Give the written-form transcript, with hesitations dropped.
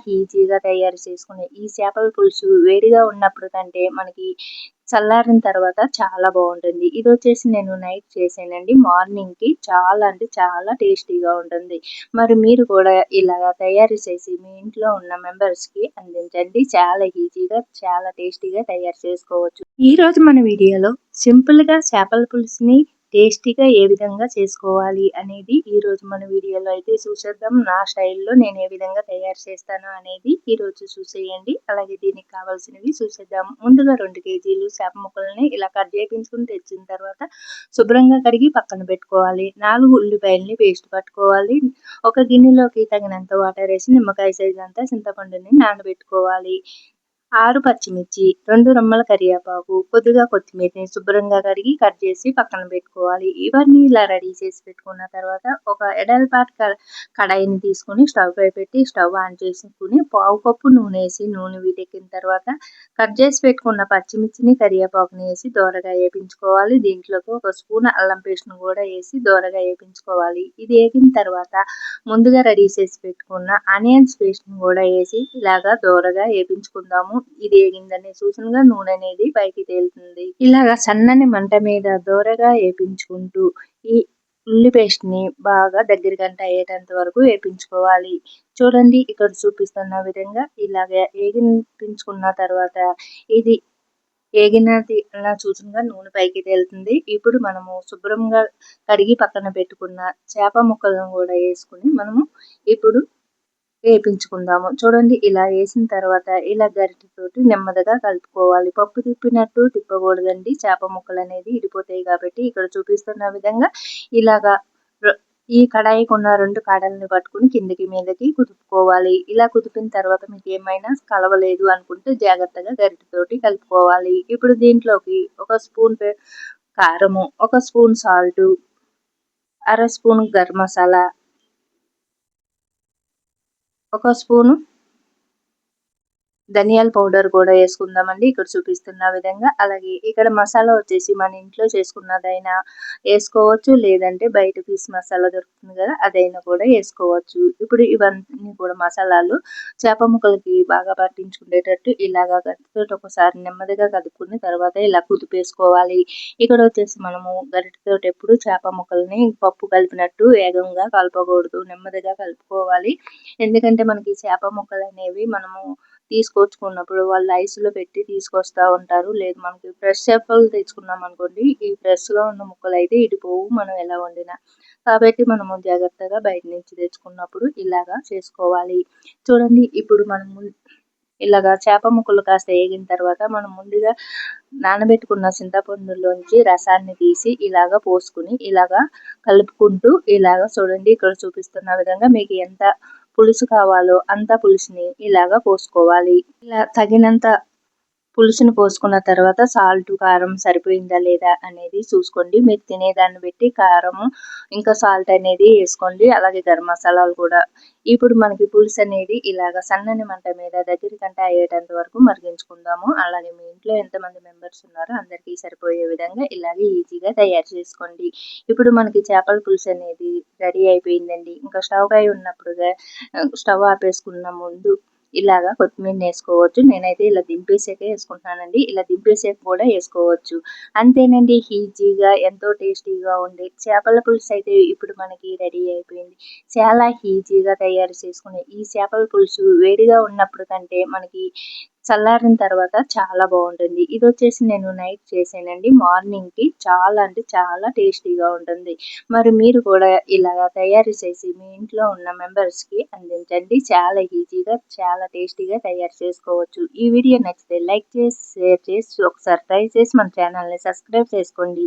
ఈజీగా తయారు చేసుకునే ఈ చేపల పులుసు వేడిగా ఉన్నప్పుడు కంటే మనకి చల్లారిన తర్వాత చాలా బాగుంటుంది. ఇది వచ్చేసి నేను నైట్ చేసానండి. మార్నింగ్‌కి చాలా అంటే చాలా టేస్టీగా ఉంటుంది. మరి మీరు కూడా ఇలాగా తయారు చేసి మీ ఇంట్లో ఉన్న మెంబర్స్‌కి అందించండి. చాలా ఈజీగా, చాలా టేస్టీగా తయారు చేసుకోవచ్చు. ఈరోజు మన వీడియోలో సింపుల్‌గా చేపల పులుసుని టేస్టీగా ఏ విధంగా చేసుకోవాలి అనేది ఈరోజు మన వీడియోలో అయితే చూసేద్దాం. నా స్టైల్‌లో నేను ఏ విధంగా తయారు చేస్తాను అనేది ఈరోజు చూసేయండి. అలాగే దీనికి కావాల్సినవి చూసేద్దాం. ముందుగా 2 కేజీలు చేప ముక్కల్ని ఇలా కట్ చేపించుకుని తెచ్చిన తర్వాత శుభ్రంగా కడిగి పక్కన పెట్టుకోవాలి. 4 ఉల్లిపాయలని పేస్ట్ పట్టుకోవాలి. ఒక గిన్నెలోకి తగినంత వాటర్ వేసి నిమ్మకాయ సైజ్ అంతా చింతపండుని నానబెట్టుకోవాలి. 6 పచ్చిమిర్చి, 2 రెమ్మల కరివేపాకు, కొద్దిగా కొత్తిమీరని శుభ్రంగా కడిగి కట్ చేసి పక్కన పెట్టుకోవాలి. ఇవన్నీ ఇలా రెడీ చేసి పెట్టుకున్న తర్వాత ఒక ఎడల్పాటి కడాయిని తీసుకొని స్టవ్ పై పెట్టి స్టవ్ ఆన్ చేసుకుని పావు కప్పు నూనె వేసి నూనె వీటెక్కిన తర్వాత కట్ చేసి పెట్టుకున్న పచ్చిమిర్చిని కరివేపాకుని వేసి దోరగా వేపించుకోవాలి. దీంట్లోకి ఒక స్పూన్ అల్లం పేస్ట్ను కూడా వేసి దోరగా వేపించుకోవాలి. ఇది వేగిన తర్వాత ముందుగా రెడీ చేసి పెట్టుకున్న ఆనియన్స్ పేస్ట్ను కూడా వేసి ఇలాగా దోరగా వేపించుకుందాము. ఇది వేగిందని సూచనగా నూనె అనేది పైకి తేలుతుంది. ఇలాగా సన్నని మంట మీద దోరగా వేపించుకుంటూ ఈ ఉల్లి పేస్ట్ ని బాగా దగ్గరగంట అయ్యేటంత వరకు వేపించుకోవాలి. చూడండి ఇక్కడ చూపిస్తున్న విధంగా ఇలాగ వేగించుకున్న తర్వాత ఇది వేగినది అలా సూచనగా నూనె పైకి తేలుతుంది. ఇప్పుడు మనము శుభ్రంగా కడిగి పక్కన పెట్టుకున్న చేప ముక్కలను కూడా వేసుకుని మనము ఇప్పుడు వేపించుకుందాము. చూడండి ఇలా వేసిన తర్వాత ఇలా గరిటెతోటి నెమ్మదిగా కలుపుకోవాలి. పప్పు తిప్పినట్టు తిప్పకూడదండి. చేప ముక్కలు అనేది ఇడిపోతాయి కాబట్టి ఇక్కడ చూపిస్తున్న విధంగా ఇలాగా ఈ కడాయికి ఉన్న 2 కాడల్ని పట్టుకుని కిందకి మీదకి కుదుపుకోవాలి. ఇలా కుదిపిన తర్వాత మీకు ఏమైనా కలవలేదు అనుకుంటే జాగ్రత్తగా గరిటెతోటి కలుపుకోవాలి. ఇప్పుడు దీంట్లోకి ఒక స్పూన్ కారము, ఒక స్పూన్ సాల్టు, అర స్పూన్ గరం మసాలా, ఒక స్పూను ధనియాల పౌడర్ కూడా వేసుకుందామండి ఇక్కడ చూపిస్తున్న విధంగా. అలాగే ఇక్కడ మసాలా వచ్చేసి మన ఇంట్లో చేసుకున్నదైనా వేసుకోవచ్చు, లేదంటే బయట పీస్ మసాలా దొరుకుతుంది కదా అదైనా కూడా వేసుకోవచ్చు. ఇప్పుడు ఇవన్నీ కూడా మసాలాలు చేప ముక్కలకి బాగా పట్టించుకునేటట్టు ఇలాగా గరిటెతోటి ఒకసారి నెమ్మదిగా కలుపుకుని తర్వాత ఇలా కుదిపేసుకోవాలి. ఇక్కడ వచ్చేసి మనము గరిటెతోటి ఎప్పుడు చేప ముక్కల్ని పప్పు కలిపినట్టు వేగంగా కలపకూడదు, నెమ్మదిగా కలుపుకోవాలి. ఎందుకంటే మనకి చేప ముక్కలు అనేవి మనము తీసుకొచ్చుకున్నప్పుడు వాళ్ళు ఐస్‌లో పెట్టి తీసుకొస్తా ఉంటారు. లేదు మనకి ఫ్రెష్ చేపలు తెచ్చుకున్నాం అనుకోండి, ఈ ఫ్రెష్‌గా ఉన్న ముక్కలైతే ఇడిపోవు మనం ఎలా వండినా. కాబట్టి మనము జాగ్రత్తగా బయట నుంచి తెచ్చుకున్నప్పుడు ఇలాగా చేసుకోవాలి. చూడండి ఇప్పుడు మనము ఇలాగా చేప ముక్కలు కాస్త వేగిన తర్వాత మనం ముందుగా నానబెట్టుకున్న చింతపండులోంచి రసాన్ని తీసి ఇలాగా పోసుకుని ఇలాగా కలుపుకుంటూ ఇలాగా చూడండి ఇక్కడ చూపిస్తున్న విధంగా మీకు ఎంత పులుసు కావాలో అంత పులుసుని ఇలాగా పోసుకోవాలి. ఇలా తగినంత పులుసుని పోసుకున్న తర్వాత సాల్ట్, కారం సరిపోయిందా లేదా అనేది చూసుకోండి. మీరు తినేదాన్ని బట్టి కారము ఇంకా సాల్ట్ అనేది వేసుకోండి. అలాగే గరం మసాలాలు కూడా. ఇప్పుడు మనకి పులుసు అనేది ఇలాగ సన్నని మంట మీద దగ్గరికంట అయ్యేటంత వరకు మరిగించుకుందాము. అలాగే మీ ఇంట్లో ఎంతమంది మెంబర్స్ ఉన్నారో అందరికీ సరిపోయే విధంగా ఇలాగే ఈజీగా తయారు చేసుకోండి. ఇప్పుడు మనకి చేపల పులుసు అనేది రెడీ అయిపోయిందండి. ఇంకా స్టవ్ పై ఉన్నప్పుడుగా స్టవ్ ఆపేసుకున్న ముందు ఇలాగా కొత్తిమీరని వేసుకోవచ్చు. నేనైతే ఇలా దింపేసాకే వేసుకుంటున్నానండి. ఇలా దింపేసాక కూడా వేసుకోవచ్చు. అంతేనండి, ఈజీగా ఎంతో టేస్టీగా ఉండే చేపల పులుసు అయితే ఇప్పుడు మనకి రెడీ అయిపోయింది. చాలా ఈజీగా తయారు చేసుకునే ఈ చేపల పులుసు వేడిగా ఉన్నప్పుడు కంటే మనకి చల్లారిన తర్వాత చాలా బాగుంటుంది. ఇది వచ్చేసి నేను నైట్ చేసానండి. మార్నింగ్‌కి చాలా అంటే చాలా టేస్టీగా ఉంటుంది. మరి మీరు కూడా ఇలాగా తయారు చేసి మీ ఇంట్లో ఉన్న మెంబర్స్‌కి అందించండి. చాలా ఈజీగా, చాలా టేస్టీగా తయారు చేసుకోవచ్చు. ఈ వీడియో నచ్చితే లైక్ చేసి, షేర్ చేసి ఒకసారి ట్రై చేసి మన ఛానల్‌ని సబ్స్క్రైబ్ చేసుకోండి.